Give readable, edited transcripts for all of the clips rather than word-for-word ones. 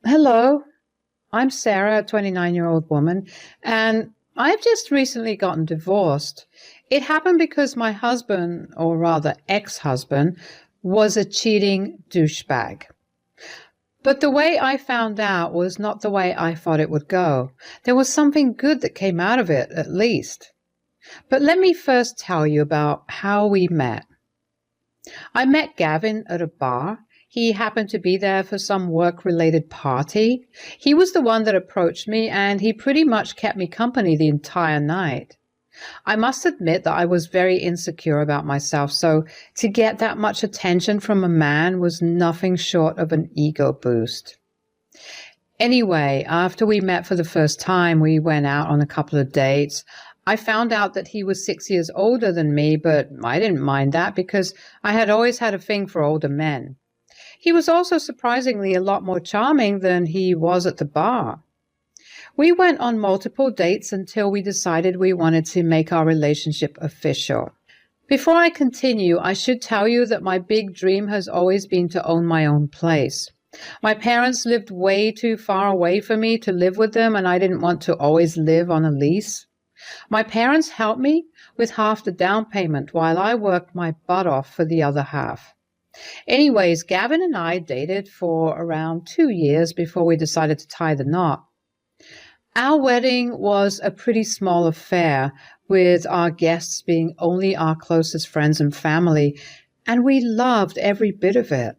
Hello, I'm Sarah, a 29-year-old woman, and I've just recently gotten divorced. It happened because my husband, or rather ex-husband, was a cheating douchebag. But the way I found out was not the way I thought it would go. There was something good that came out of it, at least. But let me first tell you about how we met. I met Gavin at a bar. He happened to be there for some work-related party. He was the one that approached me, and he pretty much kept me company the entire night. I must admit that I was very insecure about myself, so to get that much attention from a man was nothing short of an ego boost. Anyway, after we met for the first time, we went out on a couple of dates. I found out that he was 6 years older than me, but I didn't mind that because I had always had a thing for older men. He was also surprisingly a lot more charming than he was at the bar. We went on multiple dates until we decided we wanted to make our relationship official. Before I continue, I should tell you that my big dream has always been to own my own place. My parents lived way too far away for me to live with them, and I didn't want to always live on a lease. My parents helped me with half the down payment while I worked my butt off for the other half. Anyways, Gavin and I dated for around 2 years before we decided to tie the knot. Our wedding was a pretty small affair, with our guests being only our closest friends and family, and we loved every bit of it.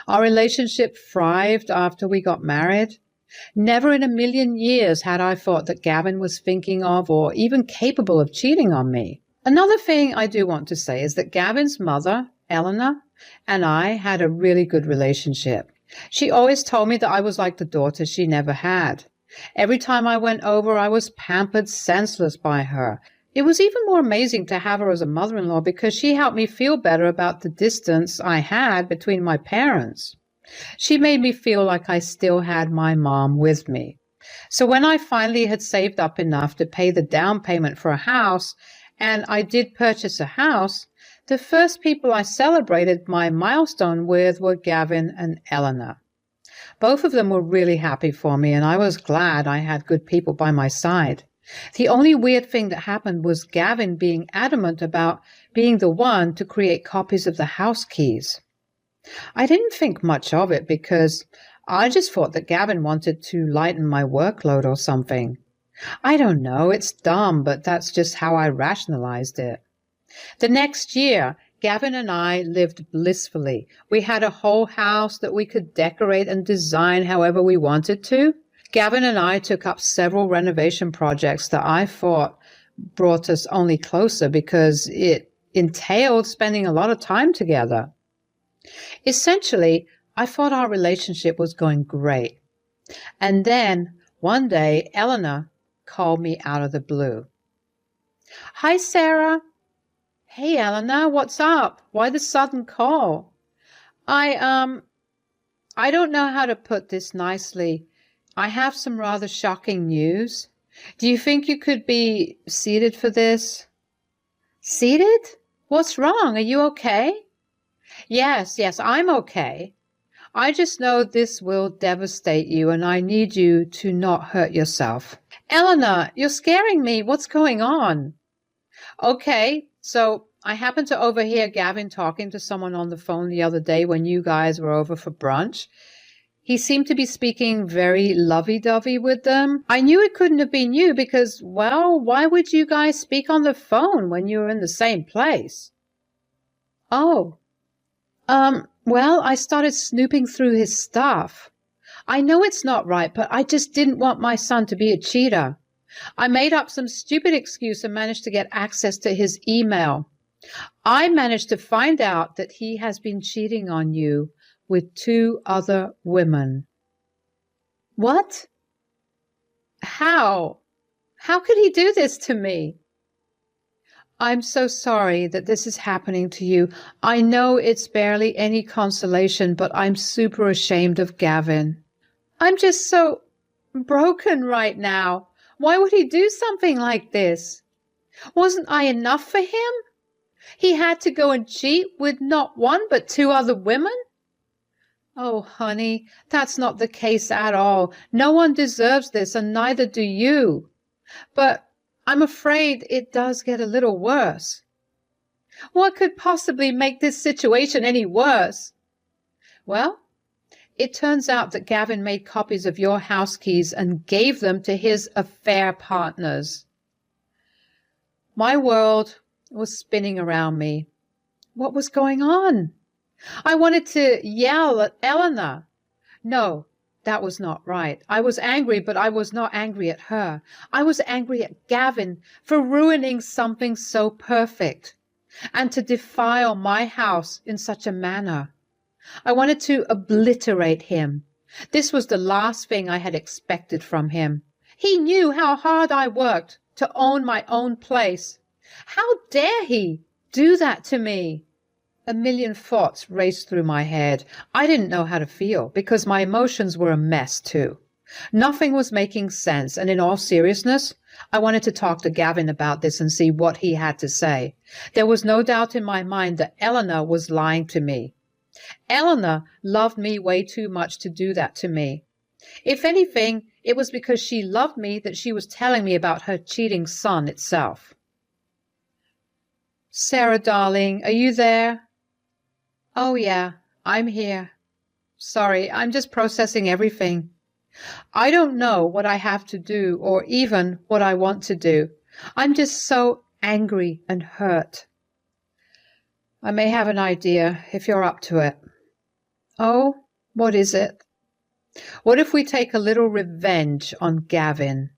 Our relationship thrived after we got married. Never in a million years had I thought that Gavin was thinking of or even capable of cheating on me. Another thing I do want to say is that Gavin's mother, Eleanor, and I had a really good relationship. She always told me that I was like the daughter she never had. Every time I went over, I was pampered senseless by her. It was even more amazing to have her as a mother-in-law because she helped me feel better about the distance I had between my parents. She made me feel like I still had my mom with me. So when I finally had saved up enough to pay the down payment for a house, and I did purchase a house, the first people I celebrated my milestone with were Gavin and Eleanor. Both of them were really happy for me, and I was glad I had good people by my side. The only weird thing that happened was Gavin being adamant about being the one to create copies of the house keys. I didn't think much of it because I just thought that Gavin wanted to lighten my workload or something. I don't know, it's dumb, but that's just how I rationalized it. The next year, Gavin and I lived blissfully. We had a whole house that we could decorate and design however we wanted to. Gavin and I took up several renovation projects that I thought brought us only closer because it entailed spending a lot of time together. Essentially, I thought our relationship was going great. And then, one day, Eleanor called me out of the blue. "Hi, Sarah." "Hey, Eleanor, what's up? Why the sudden call?" I I don't know how to put this nicely. I have some rather shocking news. Do you think you could be seated for this?" "Seated? What's wrong? Are you okay?" Yes, I'm okay. I just know this will devastate you, and I need you to not hurt yourself." "Eleanor, you're scaring me. What's going on?" "Okay, so I happened to overhear Gavin talking to someone on the phone the other day when you guys were over for brunch. He seemed to be speaking very lovey-dovey with them. I knew it couldn't have been you because, well, why would you guys speak on the phone when you were in the same place?" "Oh, well, I started snooping through his stuff. I know it's not right, but I just didn't want my son to be a cheater. I made up some stupid excuse and managed to get access to his email. I managed to find out that he has been cheating on you with 2 other women." "What? How? How could he do this to me?" "I'm so sorry that this is happening to you. I know it's barely any consolation, but I'm super ashamed of Gavin. I'm just so broken right now. Why would he do something like this? Wasn't I enough for him? He had to go and cheat with not one but 2 other women? Oh, honey, that's not the case at all. No one deserves this, and neither do you. But I'm afraid it does get a little worse. What could possibly make this situation any worse? Well, it turns out that Gavin made copies of your house keys and gave them to his affair partners. My world was spinning around me. What was going on? I wanted to yell at Eleanor. No, that was not right. I was angry, but I was not angry at her. I was angry at Gavin for ruining something so perfect and to defile my house in such a manner. I wanted to obliterate him. This was the last thing I had expected from him. He knew how hard I worked to own my own place. How dare he do that to me? A million thoughts raced through my head. I didn't know how to feel because my emotions were a mess too. Nothing was making sense, and in all seriousness, I wanted to talk to Gavin about this and see what he had to say. There was no doubt in my mind that Eleanor was lying to me. Eleanor loved me way too much to do that to me. If anything, it was because she loved me that she was telling me about her cheating son itself. Sarah, darling, are you there? Oh, yeah, I'm here. Sorry, I'm just processing everything. I don't know what I have to do or even what I want to do. I'm just so angry and hurt. I may have an idea if you're up to it. Oh, what is it? What if we take a little revenge on Gavin?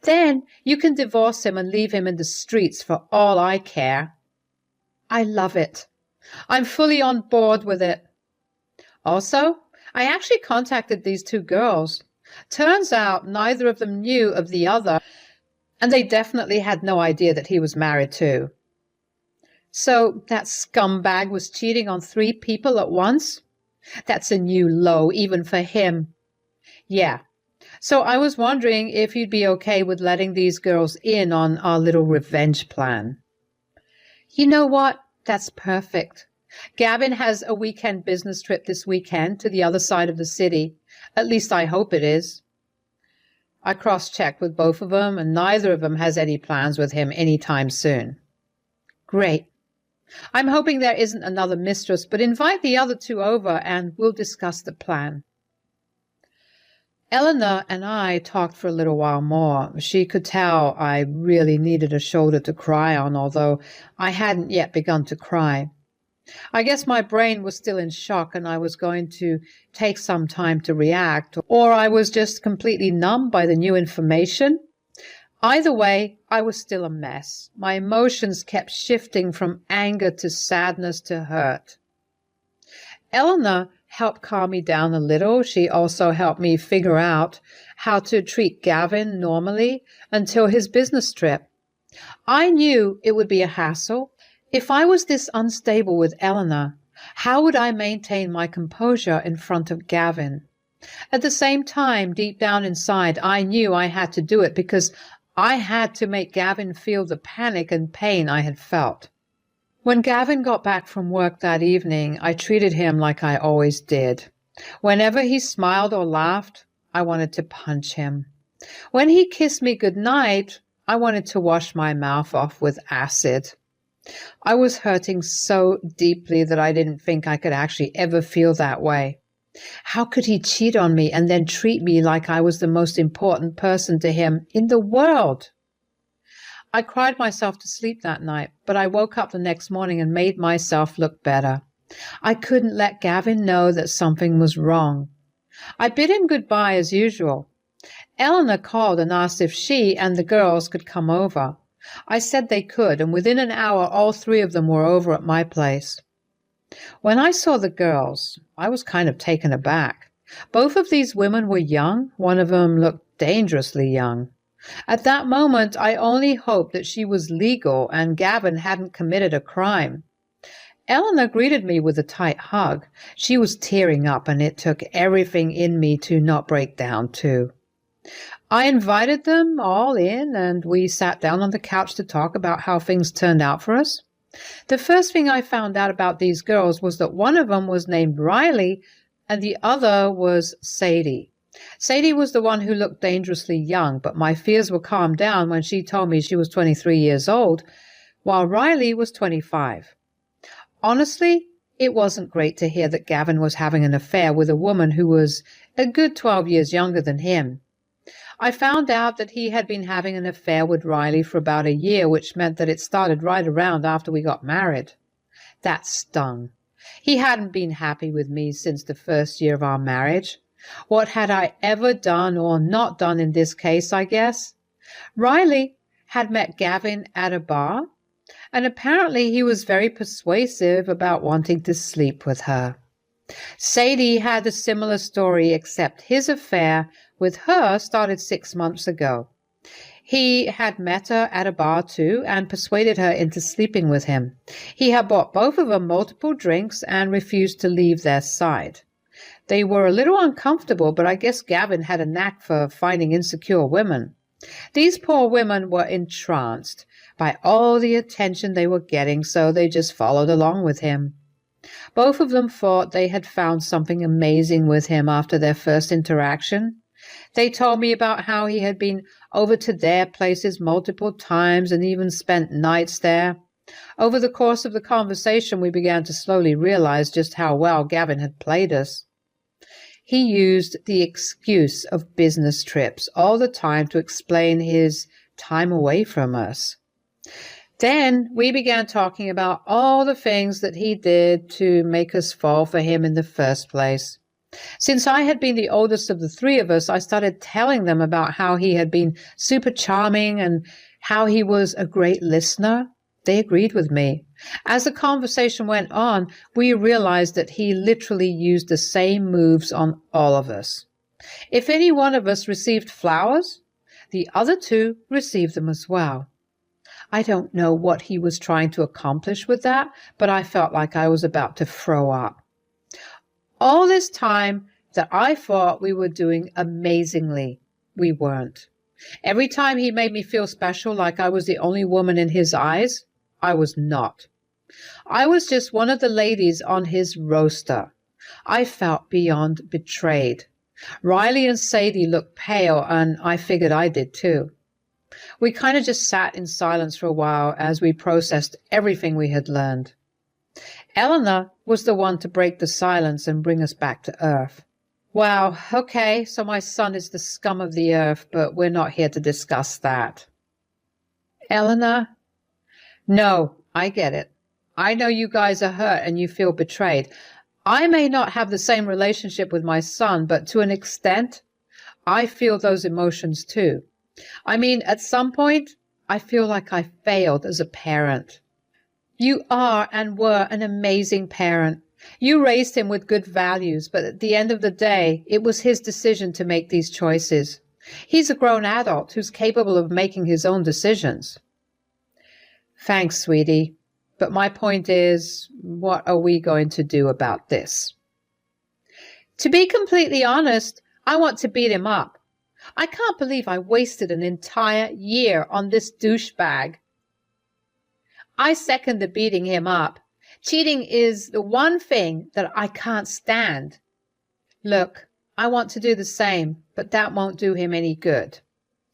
Then you can divorce him and leave him in the streets for all I care. I love it. I'm fully on board with it. Also, I actually contacted these two girls. Turns out neither of them knew of the other, and they definitely had no idea that he was married too. So that scumbag was cheating on 3 people at once? That's a new low, even for him. Yeah. So I was wondering if you'd be okay with letting these girls in on our little revenge plan. You know what? That's perfect. Gavin has a weekend business trip this weekend to the other side of the city. At least I hope it is. I cross-checked with both of them, and neither of them has any plans with him any time soon. Great. I'm hoping there isn't another mistress, but invite the other 2 over and we'll discuss the plan. Eleanor and I talked for a little while more. She could tell I really needed a shoulder to cry on, although I hadn't yet begun to cry. I guess my brain was still in shock and I was going to take some time to react, or I was just completely numb by the new information. Either way, I was still a mess. My emotions kept shifting from anger to sadness to hurt. Eleanor helped calm me down a little. She also helped me figure out how to treat Gavin normally until his business trip. I knew it would be a hassle. If I was this unstable with Eleanor, how would I maintain my composure in front of Gavin? At the same time, deep down inside, I knew I had to do it because I had to make Gavin feel the panic and pain I had felt. When Gavin got back from work that evening, I treated him like I always did. Whenever he smiled or laughed, I wanted to punch him. When he kissed me goodnight, I wanted to wash my mouth off with acid. I was hurting so deeply that I didn't think I could actually ever feel that way. How could he cheat on me and then treat me like I was the most important person to him in the world? I cried myself to sleep that night, but I woke up the next morning and made myself look better. I couldn't let Gavin know that something was wrong. I bid him goodbye as usual. Eleanor called and asked if she and the girls could come over. I said they could, and within an hour all 3 of them were over at my place. When I saw the girls, I was kind of taken aback. Both of these women were young. One of them looked dangerously young. At that moment, I only hoped that she was legal and Gavin hadn't committed a crime. Eleanor greeted me with a tight hug. She was tearing up, and it took everything in me to not break down, too. I invited them all in, and we sat down on the couch to talk about how things turned out for us. The first thing I found out about these girls was that one of them was named Riley and the other was Sadie. Sadie was the one who looked dangerously young, but my fears were calmed down when she told me she was 23 years old, while Riley was 25. Honestly, it wasn't great to hear that Gavin was having an affair with a woman who was a good 12 years younger than him. I found out that he had been having an affair with Riley for about a year, which meant that it started right around after we got married. That stung. He hadn't been happy with me since the first year of our marriage. What had I ever done or not done in this case, I guess? Riley had met Gavin at a bar, and apparently he was very persuasive about wanting to sleep with her. Sadie had a similar story, except his affair with her started 6 months ago. He had met her at a bar too and persuaded her into sleeping with him. He had bought both of them multiple drinks and refused to leave their side. They were a little uncomfortable, but I guess Gavin had a knack for finding insecure women. These poor women were entranced by all the attention they were getting, so they just followed along with him. Both of them thought they had found something amazing with him after their first interaction. They told me about how he had been over to their places multiple times and even spent nights there. Over the course of the conversation, we began to slowly realize just how well Gavin had played us. He used the excuse of business trips all the time to explain his time away from us. Then we began talking about all the things that he did to make us fall for him in the first place. Since I had been the oldest of the three of us, I started telling them about how he had been super charming and how he was a great listener. They agreed with me. As the conversation went on, we realized that he literally used the same moves on all of us. If any one of us received flowers, the other two received them as well. I don't know what he was trying to accomplish with that, but I felt like I was about to throw up. All this time that I thought we were doing amazingly, we weren't. Every time he made me feel special, like I was the only woman in his eyes, I was not. I was just one of the ladies on his roster. I felt beyond betrayed. Riley and Sadie looked pale, and I figured I did too. We kind of just sat in silence for a while as we processed everything we had learned. Eleanor was the one to break the silence and bring us back to earth. Wow, okay, so my son is the scum of the earth, but we're not here to discuss that. Eleanor? No, I get it. I know you guys are hurt and you feel betrayed. I may not have the same relationship with my son, but to an extent, I feel those emotions too. I mean, at some point, I feel like I failed as a parent. You are and were an amazing parent. You raised him with good values, but at the end of the day, it was his decision to make these choices. He's a grown adult who's capable of making his own decisions. Thanks, sweetie. But my point is, what are we going to do about this? To be completely honest, I want to beat him up. I can't believe I wasted an entire year on this douchebag. I second the beating him up. Cheating is the one thing that I can't stand. Look, I want to do the same, but that won't do him any good.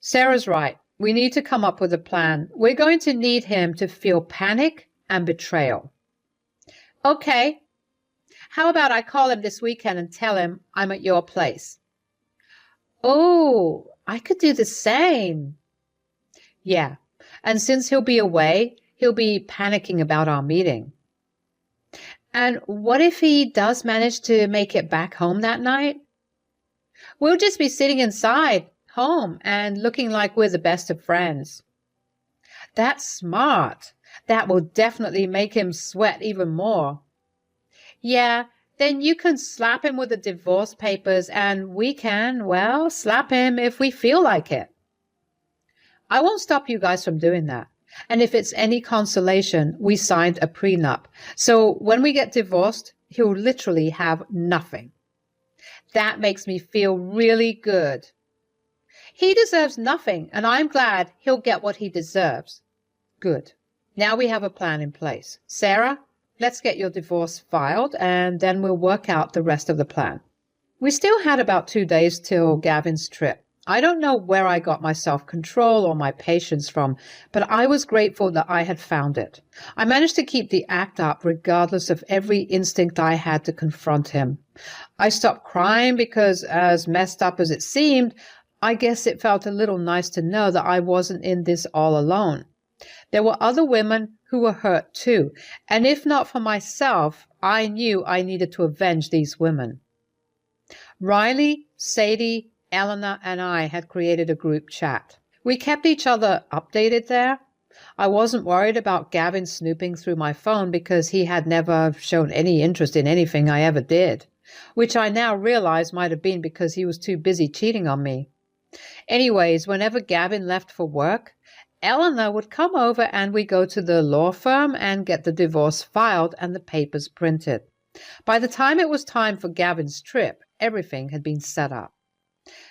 Sarah's right. We need to come up with a plan. We're going to need him to feel panic and betrayal. Okay. How about I call him this weekend and tell him I'm at your place? Oh, I could do the same. Yeah, and since he'll be away, he'll be panicking about our meeting. And what if he does manage to make it back home that night? We'll just be sitting inside, home, and looking like we're the best of friends. That's smart. That will definitely make him sweat even more. Yeah, then you can slap him with the divorce papers, and we can, well, slap him if we feel like it. I won't stop you guys from doing that. And if it's any consolation, we signed a prenup. So when we get divorced, he'll literally have nothing. That makes me feel really good. He deserves nothing, and I'm glad he'll get what he deserves. Good. Now we have a plan in place. Sarah, let's get your divorce filed, and then we'll work out the rest of the plan. We still had about 2 days till Gavin's trip. I don't know where I got my self-control or my patience from, but I was grateful that I had found it. I managed to keep the act up regardless of every instinct I had to confront him. I stopped crying because, as messed up as it seemed, I guess it felt a little nice to know that I wasn't in this all alone. There were other women who were hurt too, and if not for myself, I knew I needed to avenge these women. Riley, Sadie, Eleanor, and I had created a group chat. We kept each other updated there. I wasn't worried about Gavin snooping through my phone because he had never shown any interest in anything I ever did, which I now realize might have been because he was too busy cheating on me. Anyways, whenever Gavin left for work, Eleanor would come over and we'd go to the law firm and get the divorce filed and the papers printed. By the time it was time for Gavin's trip, everything had been set up.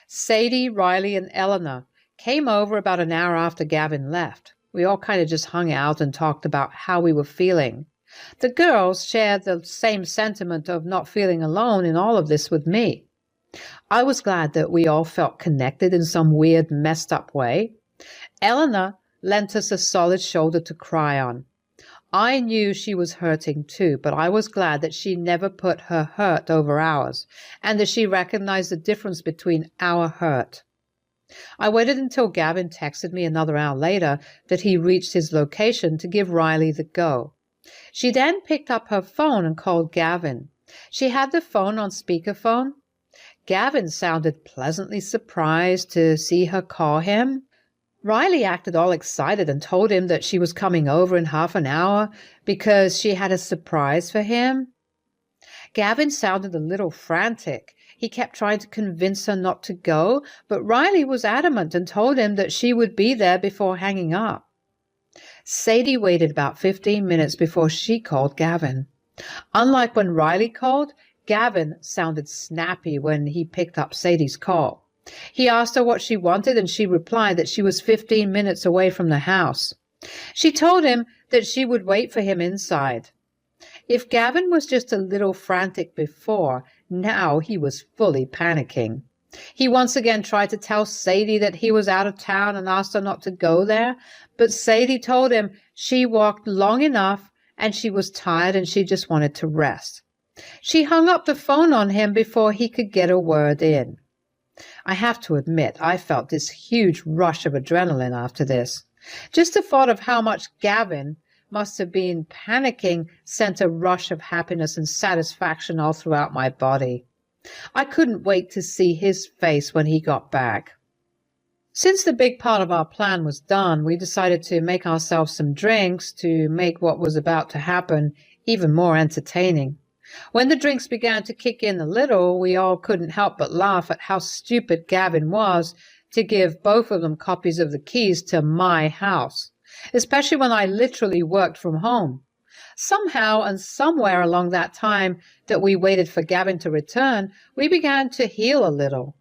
Sadie, Riley, and Eleanor came over about an hour after Gavin left. We all kind of just hung out and talked about how we were feeling. The girls shared the same sentiment of not feeling alone in all of this with me. I was glad that we all felt connected in some weird, messed up way. Eleanor lent us a solid shoulder to cry on. I knew she was hurting too, but I was glad that she never put her hurt over ours, and that she recognized the difference between our hurt. I waited until Gavin texted me another hour later that he reached his location to give Riley the go. She then picked up her phone and called Gavin. She had the phone on speakerphone. Gavin sounded pleasantly surprised to see her call him. Riley acted all excited and told him that she was coming over in half an hour because she had a surprise for him. Gavin sounded a little frantic. He kept trying to convince her not to go, but Riley was adamant and told him that she would be there before hanging up. Sadie waited about 15 minutes before she called Gavin. Unlike when Riley called, Gavin sounded snappy when he picked up Sadie's call. He asked her what she wanted, and she replied that she was 15 minutes away from the house. She told him that she would wait for him inside. If Gavin was just a little frantic before, now he was fully panicking. He once again tried to tell Sadie that he was out of town and asked her not to go there, but Sadie told him she walked long enough and she was tired and she just wanted to rest. She hung up the phone on him before he could get a word in. I have to admit, I felt this huge rush of adrenaline after this. Just the thought of how much Gavin must have been panicking sent a rush of happiness and satisfaction all throughout my body. I couldn't wait to see his face when he got back. Since the big part of our plan was done, we decided to make ourselves some drinks to make what was about to happen even more entertaining. When the drinks began to kick in a little, we all couldn't help but laugh at how stupid Gavin was to give both of them copies of the keys to my house, especially when I literally worked from home. Somehow and somewhere along that time that we waited for Gavin to return, we began to heal a little.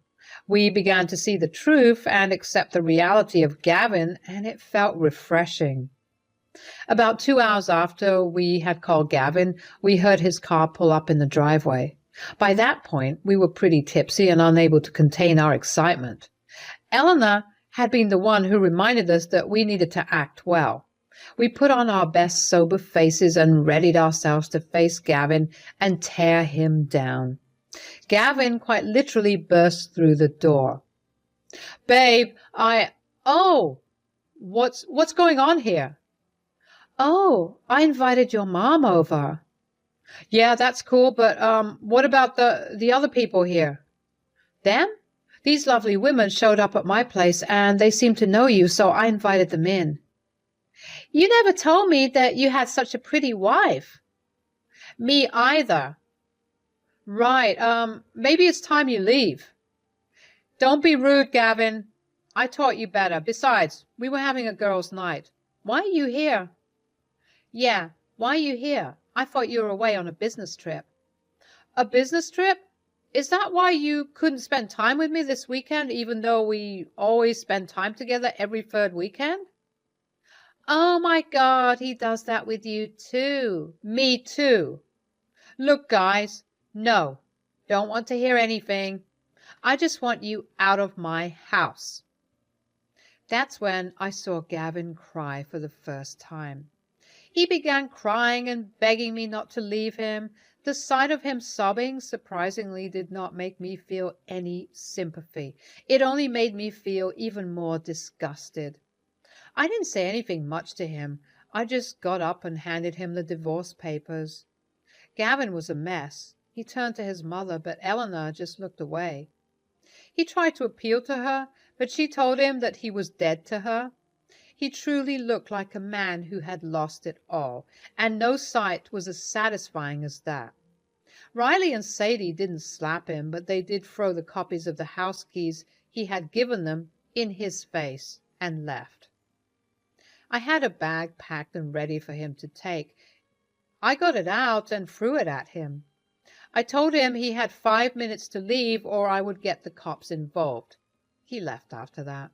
We began to see the truth and accept the reality of Gavin, and it felt refreshing. About 2 hours after we had called Gavin, we heard his car pull up in the driveway. By that point, we were pretty tipsy and unable to contain our excitement. Eleanor had been the one who reminded us that we needed to act well. We put on our best sober faces and readied ourselves to face Gavin and tear him down. Gavin quite literally burst through the door. "Babe, what's going on here?" "Oh, I invited your mom over." "Yeah, that's cool, but what about the other people here?" "Them? These lovely women showed up at my place and they seemed to know you, so I invited them in." "You never told me that you had such a pretty wife." "Me either." "Right, maybe it's time you leave." "Don't be rude, Gavin. I taught you better. Besides, we were having a girls' night. Why are you here?" "Yeah, why are you here? I thought you were away on a business trip." "A business trip? Is that why you couldn't spend time with me this weekend, even though we always spend time together every third weekend?" "Oh my God, he does that with you too." "Me too." "Look, guys, no. Don't want to hear anything. I just want you out of my house. That's when I saw Gavin cry for the first time. He began crying and begging me not to leave him. The sight of him sobbing surprisingly did not make me feel any sympathy. It only made me feel even more disgusted. I didn't say anything much to him. I just got up and handed him the divorce papers. Gavin was a mess. He turned to his mother, but Eleanor just looked away. He tried to appeal to her, but she told him that he was dead to her. He truly looked like a man who had lost it all, and no sight was as satisfying as that. Riley and Sadie didn't slap him, but they did throw the copies of the house keys he had given them in his face and left. I had a bag packed and ready for him to take. I got it out and threw it at him. I told him he had 5 minutes to leave or I would get the cops involved. He left after that.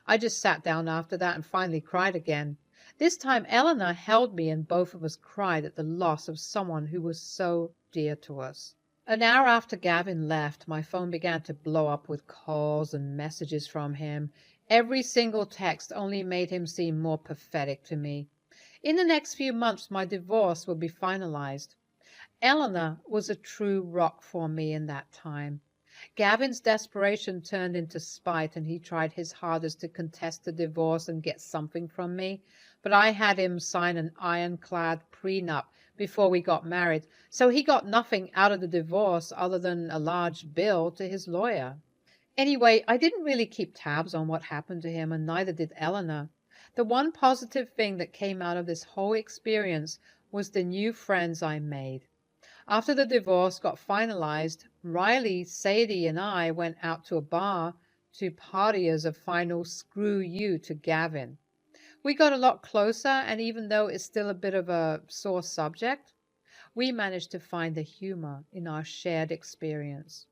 I just sat down after that and finally cried again. This time Eleanor held me and both of us cried at the loss of someone who was so dear to us. An hour after Gavin left, my phone began to blow up with calls and messages from him. Every single text only made him seem more pathetic to me. In the next few months, my divorce would be finalized. Eleanor was a true rock for me in that time. Gavin's desperation turned into spite, and he tried his hardest to contest the divorce and get something from me. But I had him sign an ironclad prenup before we got married, so he got nothing out of the divorce other than a large bill to his lawyer. Anyway, I didn't really keep tabs on what happened to him, and neither did Eleanor. The one positive thing that came out of this whole experience was the new friends I made. After the divorce got finalized, Riley, Sadie, and I went out to a bar to party as a final screw you to Gavin. We got a lot closer, and even though it's still a bit of a sore subject, we managed to find the humor in our shared experience.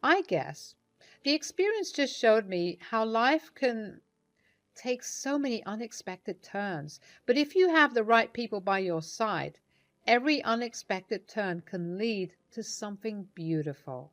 I guess the experience just showed me how life can take so many unexpected turns, but if you have the right people by your side, every unexpected turn can lead to something beautiful.